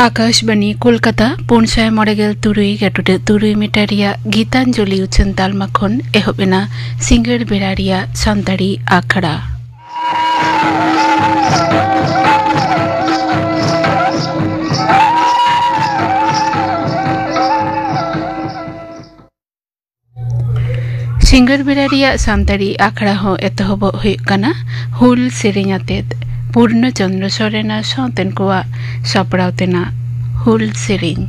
Akashvani Kolkata पुनसाय मरेगेल तुरुई गेटुटे तुरुई मिटारिया Geetanjali उछन तालमाखन एहबेना singer बेरारिया संतारी आखड़ा singer बेरारिया संतारी आखड़ा हो एतहब हुयकना हुल सेरेኛतेत पूर्णचंद्र सोरेना सौतेन कोआ सपड़ावतेना हुल सेरेñ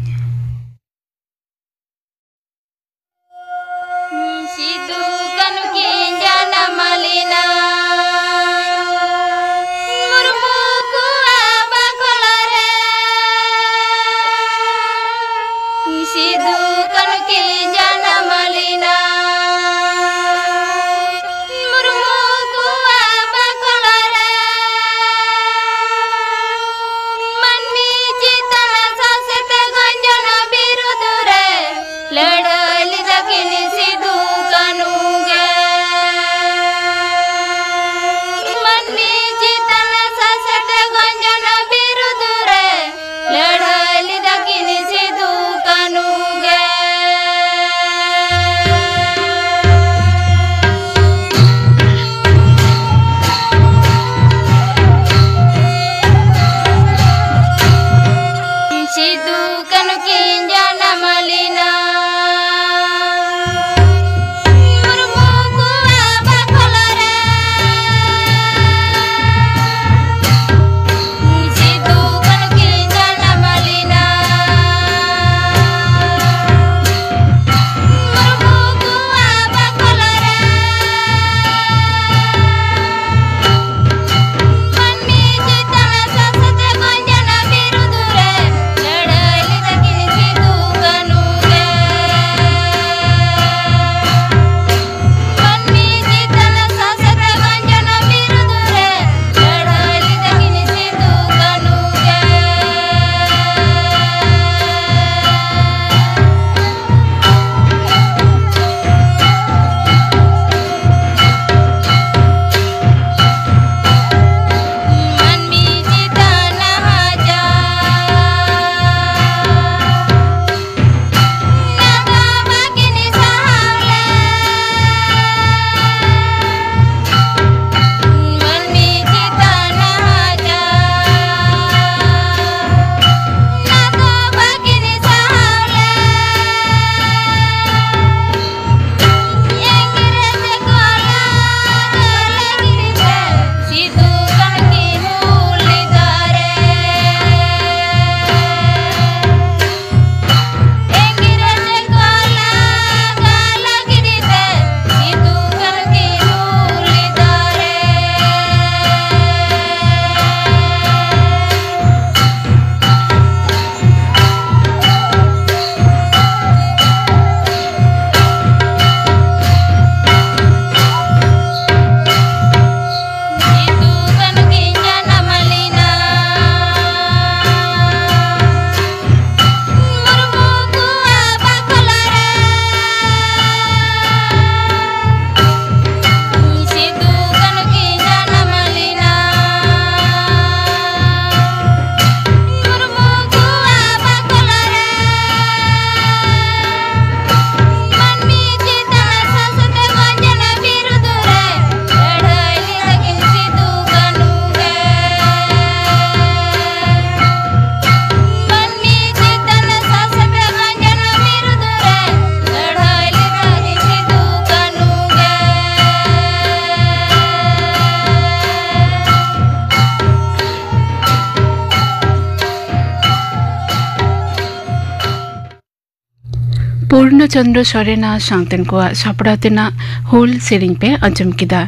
पूर्णचंद्र सोरेना सांगतेन को सपड़ातेना हुल सेरिंग पे अंजम किदा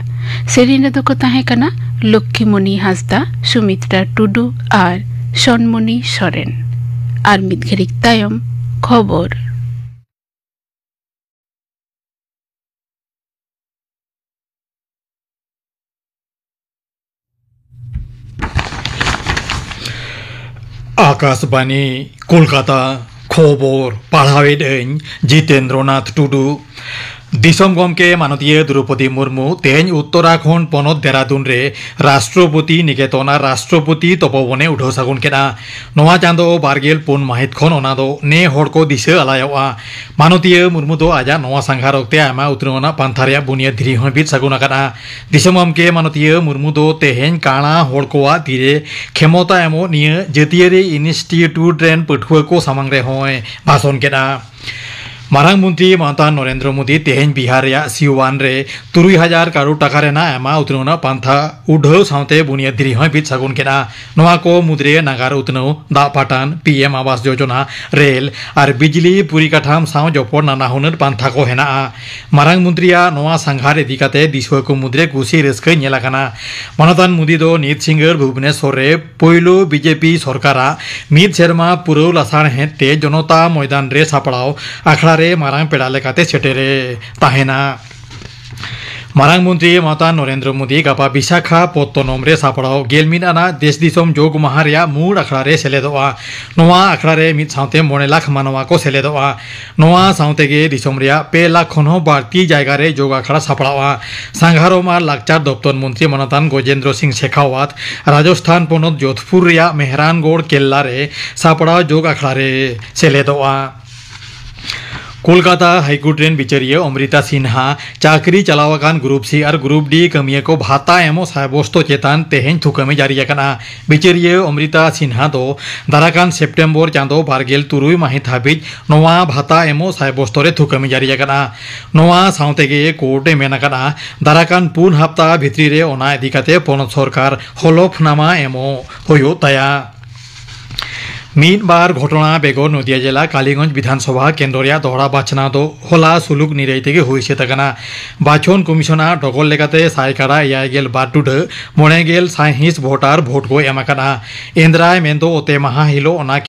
सेरिना दो को ताहे कना लक्ष्मीमणि हांसदा सुमित्रा टुडू और सनमणि सोरेन और मिद घड़िक तायम खबर आकाशवाणी कोलकाता खबर पढ़ावे जितेंद्रनाथ टुडू दिसम गमके माननीय द्रौपदी मुर्मू तेज उत्तराखंड पनत देहरादून रे राष्ट्रपति निकेतना राष्ट्रपति तपोवने उठाव सागुन केना नवा चांदो बारगेल पुन माहित खन ओना दो ने हर को दिशा आलायवा माननीय मुर्मू दो आजा नवा सांघार अक्ते आमा उतरना पांथा रे बुनियाद धीरी हय बित सागुन आकाना दिसम गमके माननीय मुर्मू दो तेहेन काणा हर कोआ धीरे क्षमता एमो निये जतियारि इन्स्टिट्यूट रेन पठुआ को सामांग रे हय भाषण केना मारांग मंत्री मानता नरेंद्र मोदी तेहेन बिहार सिवान रे 3000 करोड़ टाका रेना एमा उतरना पांथा उढ़ाव सावते बुनियाद धीरी हय बित सागुन केना नवा को मुद्रे नागार उतनाव दा पाटान पीएम आवास योजना रेल और बिजली परिकाठाम साव जपड़ नाना हुनर पांथा को हेना मारांग मंत्रिया नवा सांघार इदी काते दिसुआ को मुद्रे कुसी रस्कै नेलाकाना मानतान मोदी दो नित सिंगर भुवनेश्वर रे पोइलो बीजेपी सरकारा मिद सेरमा पुरौ लासाण हेते जनता मैदान रे सापड़ाव आखड़ा मारांग पेड़ा लेकाते सेटेरे ताहेना मारांग मंत्री माता नरेंद्र मोदी गापा विशाखापत्तनम रे सापड़ाव गेलमिन आना देश दिसम जोग माहारिया मूड आखड़ा रे सेलेदोआ नवा आखड़ा रे मिद सावते 9 लाख मानवा को सेलेदोआ नवा सावते गे दिसम रिया 2 लाख खन बाड़ती जायगा रे जोग आखड़ा सापड़ावा सांघारम आर लाकचार दप्तर मंत्री मानतान गजेंद्र सिंह शेखावत राजस्थान पनत जोधपुर रिया मेहरानगढ़ केल्ला रे सापड़ाव जोग आखड़ा रे सेलेदोआ कोलकाता हाईकोर्ट रेन बिचारिया अमृता सिन्हा चाकरी चलावाकान ग्रुप सी और ग्रुप डी कमिया को भाता एमो साब्यस्त चेतान तेहेन थुकामी जारी आकाना बिचारिया अमृता सिन्हा दो दाराकान सेप्टेम्बर चांदो बारगेल तुरुई माहित हाबिज नवा भाता एमो साब्यस्त रे थुकामी जारी आकाना नवा सावतेगे कोर्टे मेनाकाना दाराकान पुन हप्ता भित्री रे ओना इदिकाते पनत सरकार हलफनामा एमो होयो ताया मीन बार घटना बेगर नदिया जिला कालीगंज विधानसभा केंद्र दोहरा बाछना दो होला सुलुक निरायते हुईसे तकना बाछन कमिशना डगल लेकाते सायकाड़ा 5 बार टुडा 9 साइहिस भोटार भोट को एमाकाना एंद्राय मेंदो ओते माहा हिलो ओना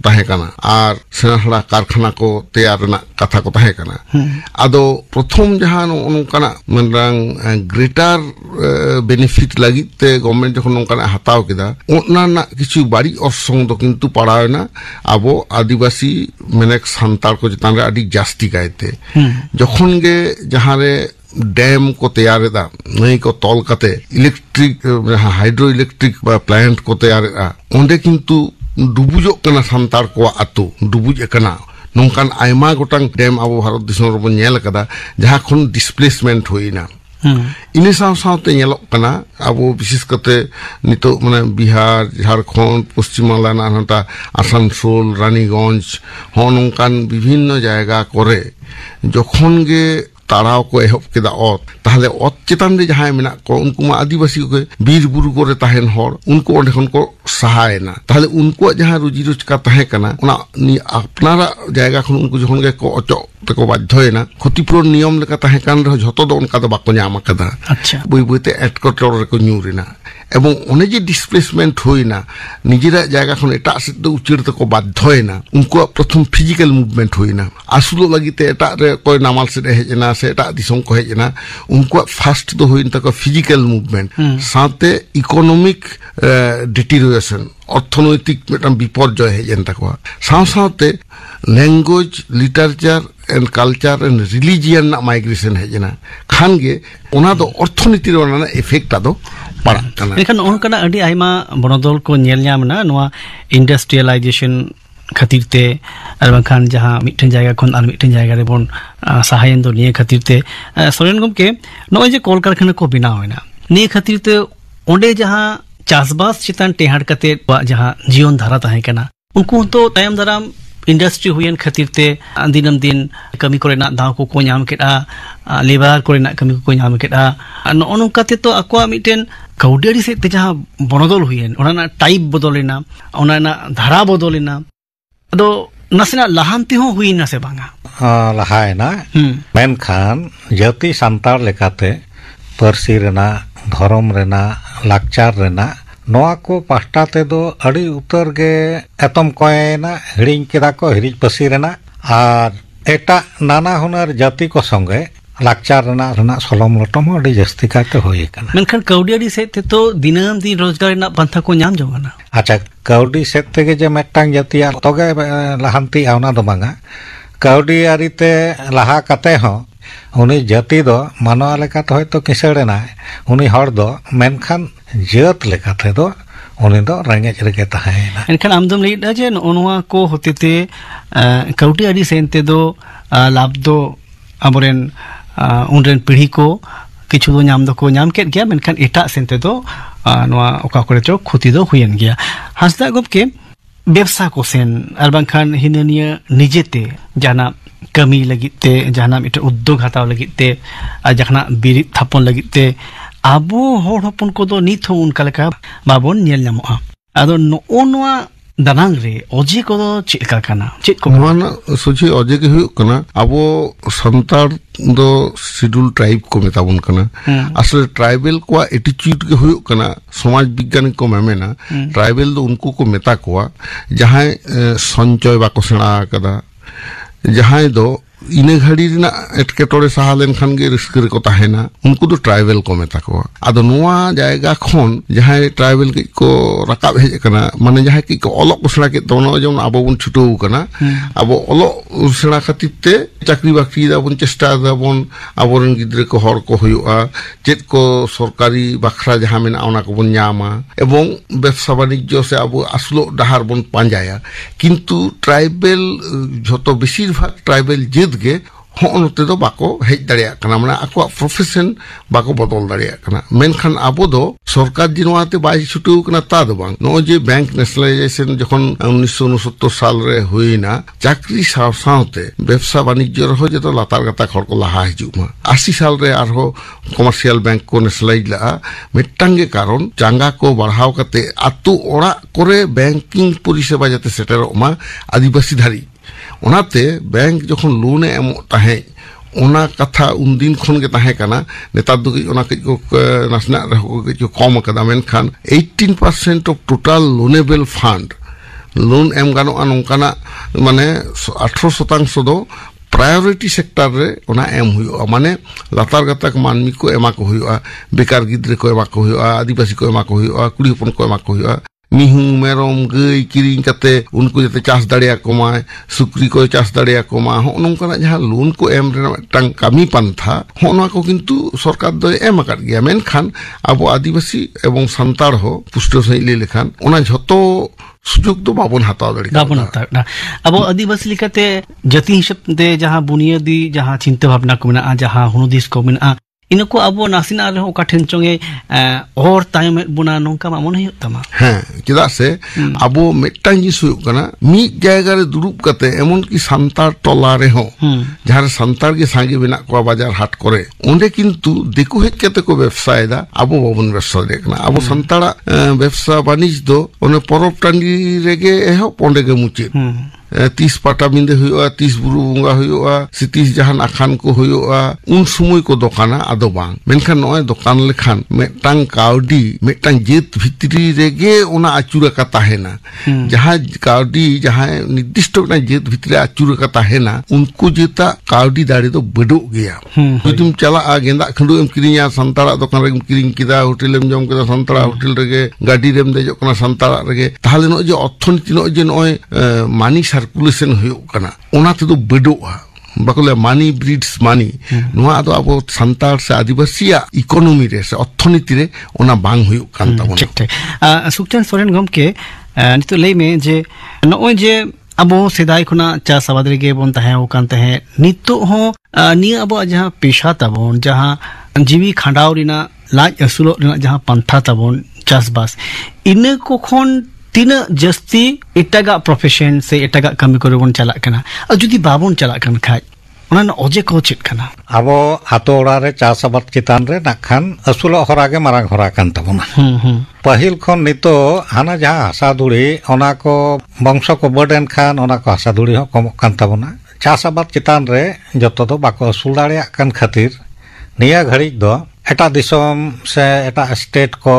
tahe kana ar senahla karkhana ko teyar rena katha ko tahe kana ado prothom jahan onkana manrang greater benefit lagi te government jokhon onkana hataw keda ona na kichu bari orsong do kintu padhaw na abo adibasi menek santar ko chetan re adi jasti kaite jokhon ge jahare dam को तैयार नई को तौल कते electric hydro electric plant को तैयार ओंडे किंतु डुबुजो कना सांतार को आतु डुबुज कना नोंकान आयमा गोटांग डैम अब भारत दिसम रबन नेल कदा जहां खन डिस्प्लेसमेंट होइना इने साव सावते नेलोक कना अब विशेष कते नितो माने बिहार झारखंड पश्चिम बांग्ला नानटा आसानसोल रानीगंज हो नोंकान विभिन्न जायगा करे जखन गे ताराव को एहब केदा ओत ताहले ओत चेतान रे जहां मेना को उनको मा आदिवासी को बीर बुरु करे ताहेन हर उनको ओंडे खन को सहायना ताहले उनको जहां रुजि रोजगार ताहे कना ओना नि अपनारा जायगा खन उनको जखन गे को अचो तको बाध्ययना क्षतिपूरण नियम लेका ताहे कान रे झतो दो उनका दो बाको ᱧᱟᱢ कदा अच्छा बई बईते एटकटोर रे को ᱧᱩᱨᱤना এবং অনে যে ডিসপ্লেসমেন্ট হইনা নিজেরা জায়গা খন এটা সিদ্ধ উচিত তো বাধ্যয়না উনকো প্রথম ফিজিক্যাল মুভমেন্ট হইনা আসুলো লাগিতে এটা রে কই নামাল সে হেজনা সে এটা দিসং কো হেজনা উনকো ফার্স্ট তো হইন তক ফিজিক্যাল মুভমেন্ট সাথে ইকোনমিক ডিটেরিওরেশন অর্থনৈতিক একটা বিপর্যয় হেজেন তাকো সাথে সাথে language literature and culture and religion ना माइग्रेशन हेजना खान गे ओना दो अर्थनीति रोना इफेक्ट आदो पड़ा कना लेकिन ओनकना अडी आइमा बनोदल को नेल ᱧᱟᱢना नोआ इंडस्ट्रियलाइजेशन खातिर ते आर बाखान जहां मिटन जायगा खन आर मिटन जायगा रे बोन सहायन दो निये खातिर ते सोरेन गमके नोय जे कल कारखाना को बिना होइना निये खातिर ते ओंडे जहां चासबास चितान टेहाड कते जहां जीवन धारा ताहे कना उनको तो तायम दाराम इंडस्ट्री हुयन खातिर ते दिनम दिन कमी कोरेना दाव को ᱧᱟᱢ केदा लेबर कोरेना कमी को ᱧाम केदा नोनकाते तो अक्वा मिटेन कौडरी से जहां बनोदल हुयन ओना टाइप बदलेना ओना धारा बदलेना अदो नसना लहांति हो हुइना से बांगा लहायना मेनखान जाति सांतार लेकाते परसी रेना धर्म रेना लाकचार रेना नोआ को पास्टा ते दो अड़ी उतर गे एतम कोयना हिड़िंग केदा को हिरिज पसी रेना आर एटा नाना हुनर जाति को संगे लाकचार रेना सलम लटम अड़ी जस्ती काते होय कना मेनखान कौडियाडी से ते तो दिनम दिन रोजगार ना पंथा को ᱧाम जोगना अच्छा कौडी से तेगे जे मेटांग जातिया तोगे लहांती आवना दो बांगा कौडी आरिते लहा कते हो उनी जाति दो मानवा लेकाते होय तो किसड़ेना उनी हर दो मेनखान जात लेकाते दो उनी दो रेंगेज रेगे ताहेना एनखान आमदम लेदा जे नोआ को होतेते कौडी आदि सेनते दो लाभ दो अबरेन उनरेन पीढ़ी को किछु दो ᱧाम दो को ᱧाम केट गया मेनखान एटा सेनते दो नोआ ओका करे चो खुती दो हुयन गया हासदा गबके व्यवसाय को सेन आर बांखान हिननिया निजेते जाना कमी लगिते जाना मिट उद्योग हताव लगिते जखना बिरित थापन लगिते आबो होड़ हपन को दो नित हो उनका लेका बाबोन नेल ᱧᱟᱢᱚᱜᱼᱟ आदो नोआ दानांग रे ओजे को दो चेका कना चेक को नोना सोची ओजे के हुयो कना आबो संतार दो शेड्यूल ट्राइब को मेताबन कना असले ट्राइबल को एटीट्यूड के हुयो कना समाज विज्ञान को मेमेना ट्राइबल दो उनको को मेता को जहां संचय बाको सेना कदा जहां दो इने घड़ी ना एटकेटोरे सहालेन खान गे रिस्क को ताहेना उनको तो ट्राइबल को मेता को आदो नोआ जायगा खन जहां ट्राइबल को रकाब हेज कना माने जहां की को ओलो उसरा के दोनो जन आबो बन छुटो कना आबो ओलो उसरा खातिते चाकरी बाकरी दाबन चेष्टा दाबन आबोरन गिद्रे को हर को हुआ चेत को सरकारी बाखरा जहां मेना ओना को बन ᱧामा एवं व्यवसाय वाणिज्य से आबो असलो डहार बन पांजाया किंतु ट्राइबल जतो बेसिरभाग ट्राइबल गे होनते दो बाको हेज दाड़िया कना माने आको प्रोफेशन बाको बदल दाड़िया कना मेनखान आबो दो सरकार जिनवाते बाई छुटू कना ता दो बांग नो जे बैंक नेशनलाइजेशन जखन 1969 साल रे हुइना चाकरी सावसावते व्यवसाय वाणिज्य रहो जे तो लातार गता खर को लहा हिजुमा 80 साल रे आरो कमर्शियल बैंक को नेशनलाइज ला मिटांगे कारण चांगा को बढ़ाव कते आतु ओड़ा करे बैंकिंग परिसेवा जाते सेटरमा आदिवासी धारी ओनाते बैंक जखन लोन एमो ताहे ओना कथा उन दिन खन गे ताहे कना नेता दो ओना को नासना को कम कदा मेनखान 18% of total loanable fund loan एम गानोगा नोंकाना माने 18% दो प्रायोरिटी सेक्टर रे ओना एम हुआ माने लातार गातक मानमी को एमा को हुआ बेकार गिद्रे को एमा को हुआ आदिवासी को एमा को हुआ कुड़ी हपन को एमा को हुआ मिहू मेरम गई किरिंग कते उनको जते चास दाड़िया को माय सुक्री को चास दाड़िया को मा हो नोंकाना जहां लोन को एम रे टांग कामी पांथा होना को किंतु सरकार दो एम आकाद गया मेनखान अब आदिवासी एवं संताड़ हो पुष्टो सही ले लेखान ओना झतो सुजोग दो बाबन हताव दाड़ी बाबन हताव अब आदिवासी लिखाते जाति हिसाब ते जहां बुनियादी जहां चिंता भावना को मेना जहां हुनुदिस को मेना इनको अब नासिना रे ओका ठेन चोंगे और तायम बुना नोंका मामन हुई तमा हाँ चेदा से अब मिट्टांग जिस हुई कना मी जायगा रे दुरुप कते एमन की संतार टोला रे हो जहां संतार के सांगे बिना को बाजार हाट करे ओंडे किंतु देखो हेज कते को व्यवसाय दा अब बाबन व्यवसाय देखना अब संताड़ा व्यवसाय वाणिज्य दो ओने परब टांडी रेगे एहो पोंडे के मुचित 30 पाटा बिंदे हुआ 30 बुरु बुंगा हुआ 30 जहान आखान को हुआ उन समय को दुकाना आदो बांग मेनखान नॉय दुकान लेखान मेटांग काउडी मेटांग जेत भितरी रेगे ओना आचुरा का ताहेना जहां काउडी जहां निर्दिष्ट ना जेत भितरी आचुरा का ताहेना उनको जेता काउडी दाड़ी तो बडो गया तुम चला गेंदा खंडो एम किरिया संताड़ा दुकान रे किरिंग किदा होटल एम जम किदा संताड़ा होटल रेगे गाड़ी रेम देजो कना संताड़ा रेगे ताहले नो जे अर्थनीति नो जे नॉय मानी सर्कुलेशन हुआ ओना ते दो बडोआ बाकले मानी ब्रीड्स मानी नुआ दो अब संताल से आदिवासी इकोनॉमी रे से अर्थनीति रे ओना बांग हुई कान ताबोन ठीक ठीक सुखचंद सोरेन गमके नितो लई में जे नओय जे अब सेदाय खुना चास आबाद रेगे बोन ताहे ओ कान ताहे नितो हो नि अब जहां पेशा ताबोन जहां जीवी खांडाव रिना लाज असुलो रिना जहां पंथा ताबोन चासबास इने को खोन तीन जस्ती एटागा प्रोफेशन से एटागा कमी करे बोन चला कना और जुदी बाबोन चला कन खाय ओना ओजे को चित कना अब आतो ओड़ा रे चास आबाद चितान रे नाखान असुलो हरागे मारांग हरा कान तबोना पहिल खन नितो हाना जहां हासा दुड़ी ओना को वंश को बर्डन खान ओना को हासा दुड़ी हो कम कान तबोना चास आबाद चितान रे जतो दो बाको असुल दाड़िया कान खातिर निया घड़ी दो एटा दिसोम से एटा स्टेट को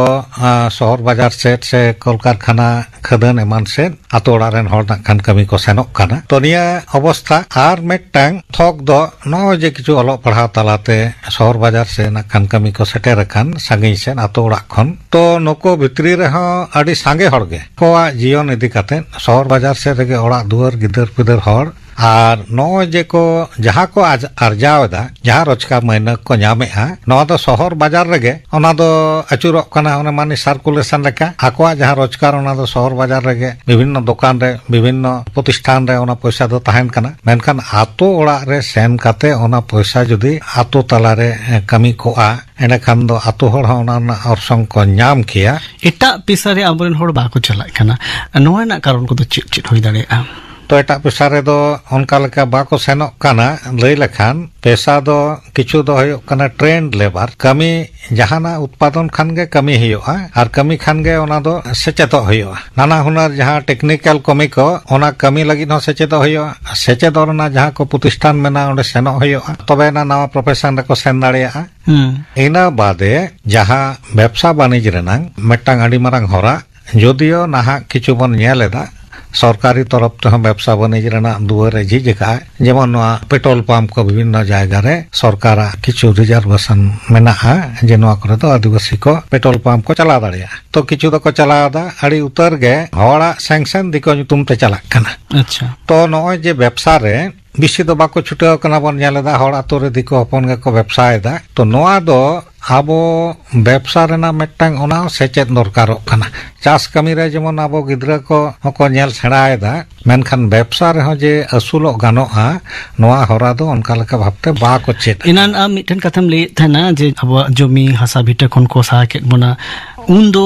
शहर बाजार सेट से कलकारखाना खदन एमान से आतो ओड़ा रेन हर नाखान कमी को सेनोक काना तो निया अवस्था आर मेटांग थोक दो नो जे किछु अलो पढ़ा तालाते शहर बाजार से नाखान कमी को सेटेर कान सांगी से आतो ओड़ा खन तो नको भितरी रे हो अडी सांगे हरगे कोआ जीवन इदी काते शहर बाजार से रेगे ओड़ा दुआर गिदर पिदर हर और नो जे को जहां को अर्जावदा जहां रोजगार महीना को नामेहा नो दो शहर बाजार रेगे ओना दो अचुरो कना ओना मानी सर्कुलेशन लेका आकोआ जहां रोजगार ओना दो शहर बाजार रेगे विभिन्न दुकान रे विभिन्न प्रतिष्ठान रे ओना पैसा दो ताहेन कना मेनखान आतो ओड़ा रे सेन काते ओना पैसा जुदी आतो तला रे कमी कोआ एने खान दो आतो हर ओना अरसंग को नाम किया एटा पेशा रे आबरेन हर बाको चला कना नोया ना कारण को तो चिट होई दाड़ेआ तो एटा पेशा रे दो उनका लेका बाको सेनोक काना लई लेखान पेशा दो किछु दो होयो काना ट्रेंड लेबर कमी जहाना उत्पादन खान गे कमी होयोआ और कमी खान गे ओना दो सेचेतो होयोआ नाना हुनर जहां टेक्निकल कमी को ओना कमी लगी न सेचेतो होयोआ सेचेदो ना जहां को प्रतिष्ठान मेना ओंडे सेनो होयोआ तबे ना नवा प्रोफेशन रे को सेन दाड़िया इना बादे जहां व्यवसाय वाणिज्य रेनांग मेटांग आडी मारांग होरा जदियो नाहा किछु बन नेलेदा सरकारी तरफ तो व्यवसाय वाणिज्य दुआर झिझ का जेमन पेट्रोल पंप को विभिन्न जायगा रे सरकार किछु रिजर्वेशन मेना जे नोआ करे तो आदिवासी को पेट्रोल पंप को चला दाड़िया तो किछु दो को चलादा अड़ी उतर गे हड़ा सैंक्शन दिको तुम ते चला कना अच्छा तो नोय जे व्यवसाय रे बिसी दो बाको छुटे कना बन नेलेदा हड़ आतो रे दिको हपन गे को व्यवसाय दा तो नोआ दो आबो व्यवसाय रेना मेटांग ओना सेचेत दरकारो कना चास कमी रे जेमन आबो गिद्रा को हको नेल सेणायदा मेनखान व्यवसाय रे हो जे असुलो गानोआ नोआ हरा दो उनका लेका भाबते बा को चेत इनान आ मिठन कथम ले थना जे अब जमी हसा भिटा खन को सा के बना उन दो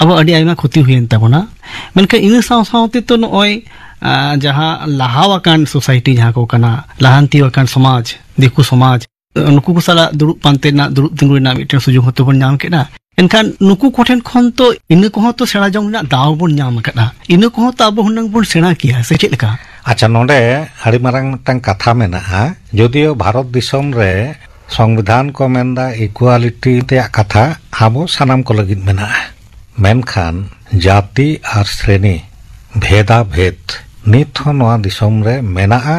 अब अडी आइमा क्षति हुयन तबना मेनका इन साव सावते तो नोय जहां लाहावाकान सोसाइटी जहां को कना लाहांती वाकान समाज दिकु समाज नुकु को साला दुरुप पांते ना दुरुप तिंगुर ना मिटन सुजोग होतो बन नाम केना एनखान नुकु कोठेन खन तो इन को तो सेणा जंग ना दाव बन नाम केना इन को तो अब हुनंग बन सेणा किया से चेत लेका अच्छा नोडे हरि मारंग तंग कथा मेना जदियो भारत दिसम रे संविधान को मेंदा इक्वालिटी ते कथा आबो सनाम को लगित मेना मेनखान जाति और श्रेणी भेदा भेद नित हो नवा दिसोम रे मेनाआ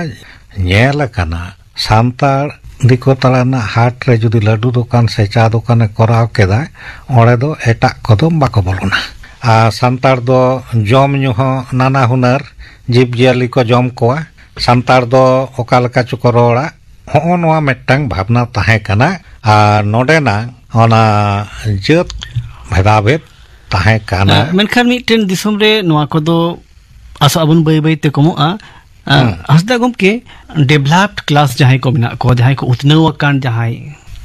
nyel kana santar diko talana hat re judi ladu dokan se cha dokan e koraw keda ore do etak kodom bako bolona a santar do jom nyu ho nana hunar jib jiali ko jom koa santar do oka leka chuko rola ho noa mettang bhabna tahe kana a nodena ona jet bheda bet tahe kana menkhan miten disum re noa kodo asa abun bai bai te komoa hasda gomke developed class jahai ko mena ko jahai ko utnau akan jahai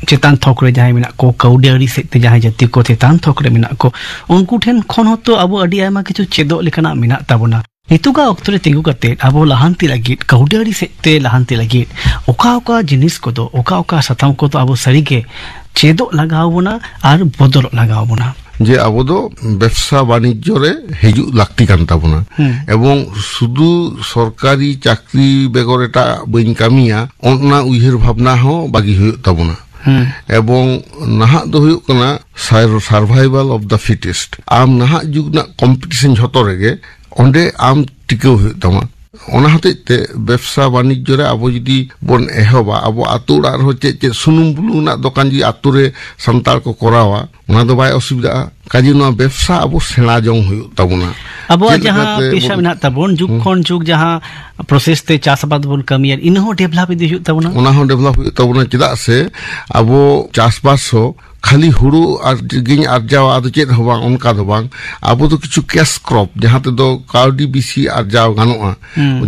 chetan thokre jahai mena ko kaudari sekte jahai jati ko chetan thokre mena ko unku then khon hoto abo adi aima kichu chedo lekana mena tabona nituga oktore tingu kate abo lahanti lagit kaudari sekte lahanti lagit oka jinis kodo oka satam kodo abo sarige chedo lagaw bona ar bodol lagaw bona যে Abdo ব্যবসা বাণিজ্যরে হেজু লাগতি কান তাবনা এবং শুধু সরকারি চাকরি বেগর এটা বইন কামিয়া অনা উইহের ভাবনা হ বাগি হই তাবনা এবং নাহা দো হই কনা সার্ভাইভাল অফ দা ফিটেস্ট আম নাহা যুগ না কম্পিটিশন ঝত রেগে অন্ডে আম টিকেও হই তামা ona hatete ব্যবসা বাণিজ্যরে আবো যদি বন এহবা আবো আতুর আর হচ্ছে যে সুনুম বুলু না দোকান যদি আতুরে সান্তাল কো করাওয়া ওনা তো বাই অসুবিধা কাজী না ব্যবসা আবো সেনা জং হইউ তাবনা আবো যাহা পেশা মেনা তাবন যুগ খন যুগ যাহা প্রসেস তে চাষবাদ বন কামিয়ার ইনহো ডেভেলপ ইদি হইউ তাবনা ওনা হো ডেভেলপ হইউ তাবনা চিদা সে আবো চাষবাস খালি হুড়ু আর গিন আরজাও আদো চেত হবা অনকা দো বাং আবো তো কিছু ক্যাশ ক্রপ যাহাতে দো কাউডি বিসি আরজাও গানোয়া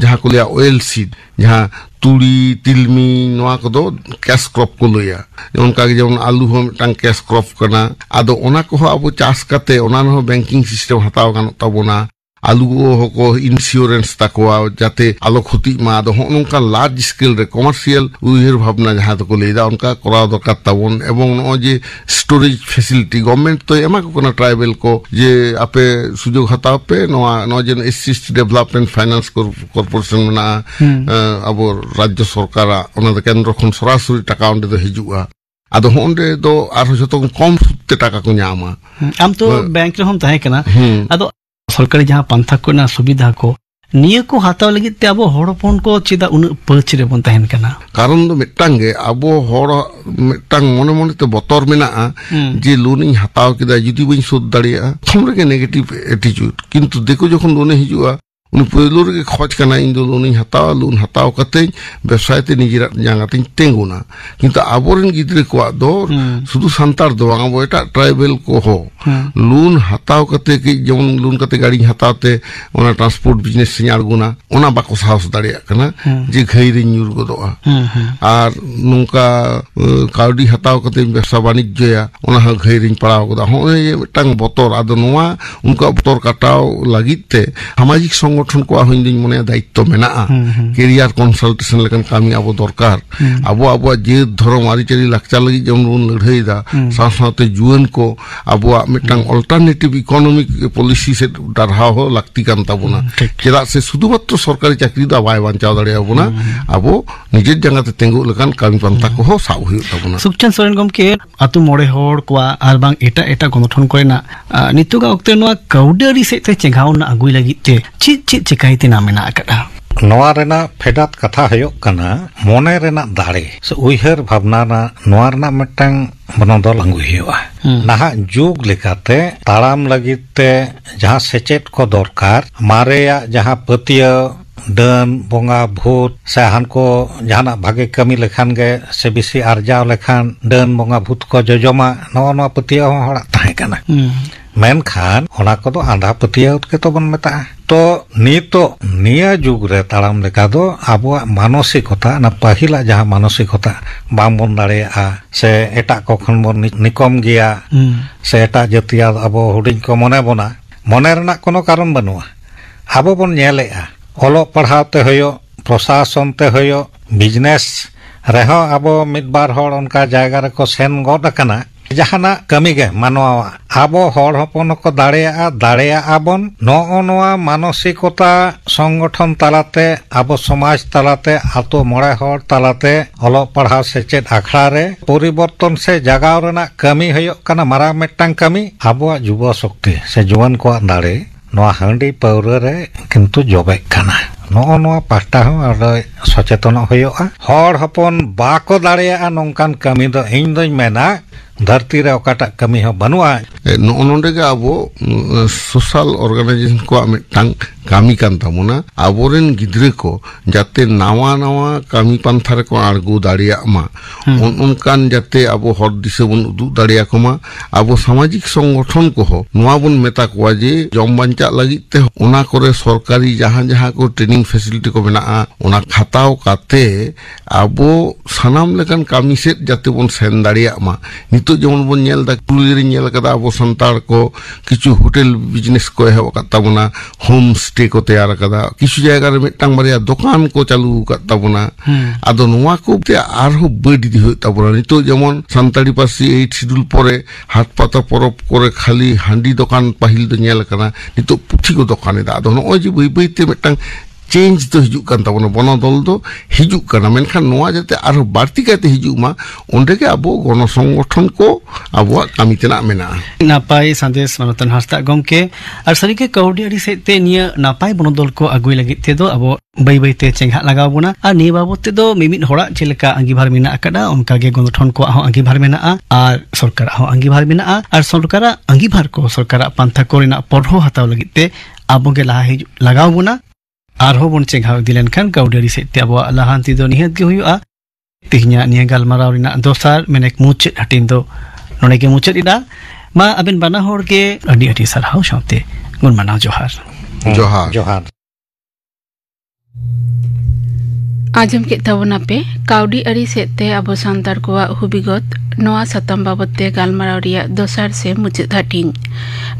যাহা কো লিয়া অয়েল সিড যাহা তুড়ি তিলমি নোয়া কদো ক্যাশ ক্রপ কো লইয়া অনকা যেমন আলু হো মিটাং ক্যাশ ক্রপ কানা আদো ওনা কো আবো চাষ কাতে ওনা ন ব্যাংকিং সিস্টেম হাতাও গানো তাবনা আলু হকো ইন্স্যুরেন্স তাকোয়া যাতে আলো ক্ষতি মা আদো নংকা লার্জ স্কেল রে কমার্শিয়াল উইহের ভাবনা যাহা তো কলেদা অনকা করা দরকার তাবন এবং ন যে স্টোরেজ ফ্যাসিলিটি গভর্নমেন্ট তো এমা কোনা ট্রাইবেল কো যে আপে সুযোগ হাতাও পে নোয়া ন যে এসসি ডেভেলপমেন্ট ফাইন্যান্স কর্পোরেশন না আবো রাজ্য সরকার ওনা কেন্দ্র খন সরাসরি টাকা অন্ডে তো হিজুয়া আদো হন্ডে তো আর যত কম সুদতে টাকা কো ᱧᱟᱢᱟ আম তো ব্যাংক রে হম তাহে কেনা আদো সরকারি যাহা পান্থা কো না সুবিধা কো নিয়ে কো হাতাও লাগিত তে আবো হড়পন কো চিদা উন পৌঁছ রে বন তাহেন কেনা কারণ তো মিটাঙ্গে আবো হড় মিটাং মনে মনে তো বতর মেনা যে লোন ইন হাতাও কিদা যদি বইন সুদ দাঁড়িয়া থমরে নেগেটিভ অ্যাটিটিউড কিন্তু দেখো যখন লোনে হিজুয়া উনি পয়লো রে খজ কানা ইন লোন লোন হাতাও কাতে ব্যবসায়তে নিজের জায়গাতে তেঙ্গুনা কিন্তু আবরেন গিদ্রে কোয়া দো শুধু সান্তার দো আবো এটা ট্রাইবেল কো হো লোন হাতাও কাতে কি যেমন লোন কাতে গাড়ি হাতাতে ওনা ট্রান্সপোর্ট বিজনেস সে আরগুনা ওনা বাকো সাহস দাঁড়িয়া কানা যে ঘাইরে নিউর গদোয়া আর নৌকা কাউডি হাতাও কাতে ব্যবসা বাণিজ্যয়া ওনা ঘাইরে পড়াও গদা হয় মিটাং বতর আদো নোয়া উনকা বতর কাটাও লাগিতে সামাজিক সংগঠন को आहिंदिन मने दायित्व मेना कैरियर कंसल्टेशन लेकन कामी आबो दरकार आबो आबो जे धर्म आरिचारी लाक्चार लगी जेमन बन लड़ाईदा साथ-साथे जुएन को आबो मिटांग अल्टरनेटिव इकोनॉमिक पॉलिसी से डारहा हो लागती कान ताबोना चेदा से शुधुमात्र सरकारी चाकरी दा बाय बांचाव दाड़ियाबोना आबो निजेर जांगाते तेंगु लेकन कामी पांता को हो साब हुई ताबोना सुखचंद सोरेन गमके आतु मोड़े होड़ कोआ आर बांग एटा एटा गठन करेना नितुगा ओक्ते नोआ काउडरी सेते चेगावना अगुई लागिते ची चिकाइते ना मेना आकड़ा नोआ रेना फेडात कथा हयोक कना मोने रेना दाड़े से उइहर भावना ना नोआ रेना मिटांग बनोदल अंगु हियोआ नाहा जुग लेकाते ताड़ाम लगिते जहां सेचेट को दरकार मारेया जहां पतिया डन बोंगा भूत से हान को जहाना भागे कमी लेखान गे से बिसी आरजाव लेखान डन बोंगा भूत को जोजमा नवा नवा पतिया हड़ा ताहे कना मेनखान ओना को तो आंधा पतिया के तो बन मेता तो नीतो निया जुग रे ताड़ाम लेका दो आबो मानसिकता ना पहिला जहां मानसिकता बाम बन दाड़ेया से एटा को खन बन निकम गया से एटा जतिया आबो हुडिंग को मने बोना मने रना कोनो कारण बनुआ आबो बन नेलेआ ओलो पढ़ाते होयो प्रशासन ते होयो बिजनेस रेहो आबो मिद बार होड़ उनका जायगा रे को सेन गड कना जहाना कमी गे मानवा आबो होड़ हपन को दाड़ेया आबन नोआ मानसिकता संगठन तालाते आबो समाज तालाते आतो मोड़े होड़ तालाते ओलो पढ़ाव सेचेद आखड़ा रे परिवर्तन से जगाव रेना कमी होयो कना मारा मिटांग कमी आबो युवा शक्ति से जुवान को दाड़े नोआ हांडी पाउरा रे किंतु जोबे काना नो नो पास्टा हो आरो सचेतन होयोआ हर हपन बाको दाड़ेया नोंकान कमी दो इन दोई मेना धरती रे ओकाटा कमी हो बनुआ नोंडे के आबो सोशल ऑर्गेनाइजेशन को मिटांग कामी कान तामुना आबोरेन गिद्रे को जाते नावा नावा कामी पंथा रे को आड़गो दाड़िया मा उनकान जाते आबो हर दिसे बन उदु दाड़िया को मा आबो सामाजिक संगठन को हो नोआ बन मेता को जे जम बांचा लगी ते ओना करे सरकारी जहां जहां को ट्रेनिंग फैसिलिटी को मेना ओना खाताओ काते आबो सनाम लेकन कामी सेट जाते बन सेन दाड़िया मा नितो जेमन बन नेल दा टुलिरि नेल कदा आबो संतार को किछु होटल बिजनेस को है ताबना होम स्टे को तैयार कदा किछु जायगा रे मिटांग बारिया दुकान को चालू ताबना आदो नोआ को ते आरो बडी दि होय ताबना नितो जेमन संताड़ी पासी 8 शिड्यूल परे हाट पाता परब करे खाली हांडी दुकान पहिल दो नेल कना नितो पुथी को दुकान दा आदो नोय जे बई बई ते मिटांग चेंज तो हिजू कान ताबना बनदल दो हिजू काना मेनखान नोआ जते आरो बाड़ती काते हिजू मा ओंडे के आबो गण संगठन को आबो कामी तेना मेना नापाय संदेश मनतन हास्ता गमके और सरी के कौडी अड़ी सेते निया नापाय बनदल को अगुई लगी ते दो आबो बै बै ते चेंगा लगाव बुना और नि बाबत ते दो मिमित होड़ा चेलका अंगीभार मेना अकड़ा उनका गे गणठन को हो अंगीभार मेना और सरकार हो अंगीभार मेना और सरकार अंगीभार को सरकार पंथा कोरिना पढ़ो हताव लगी ते आबो गे लहा हिजू लगाव बुना आरहो बन चेंगाव दिलेन खान कौडी सेते आबो लहांती दो निहत गे हुआ तिहnya निया गालमाराव रिना दोसार मेनेक मुचेत हटिन दो नोने के मुचेत इदा मा अबेन बाना होर के अडी अडी सरहाव सावते गुण मानाव जोहार जोहार जोहार आजम के तबना पे काउडी अड़ी सेते अबो सांतार को हुबिगत नोआ सतम बाबते गालमाराव रिया दोसार से मुचेत हटिन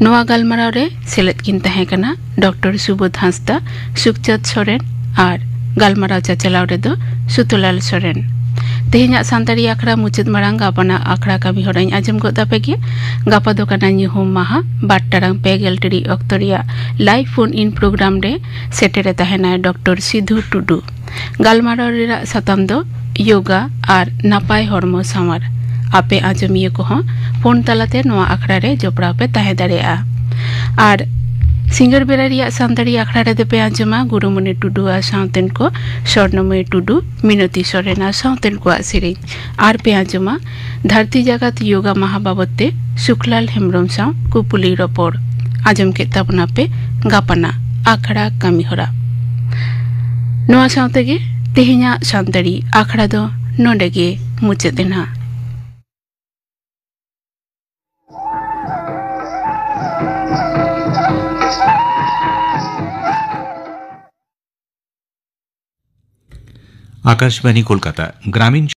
नोआ गालमाराव रे सेलेद किन तहे कना डॉक्टर सुबोध हांसदा सुखचंद सोरेन और गालमाराव चाचलाव रे दो सुतुलाल Soren तेहnya santari akra mucet marang gapana akra kami horany ajam go dapegi gapa do kana nyuhum maha battarang pegel tiri oktoria live phone in program re setere tahena Dr. Sidhu Tudu galmarora satam do yoga ar napai hormo samar ape ajamiye ko ha phone talate noa akra re jopra pe tahe darea ar सिंगर बेरारिया सांतारी आखड़ा रे पे आजमा गुरुमणि टुडू आ साउतेन को स्वर्णमय टुडू मिनती सोरेना साउतेन को आसिरी are पे आजमा धरती जगत योगा महाबाबते सुखलाल हेमब्रम साउ कुपुली रपोर आजम के तबना पे गापना आखड़ा कमी होरा नोआ साउते गे तेहिया सांतारी आखड़ा दो नोडे गे मुचेदेना आकाशवाणी कोलकाता ग्रामीण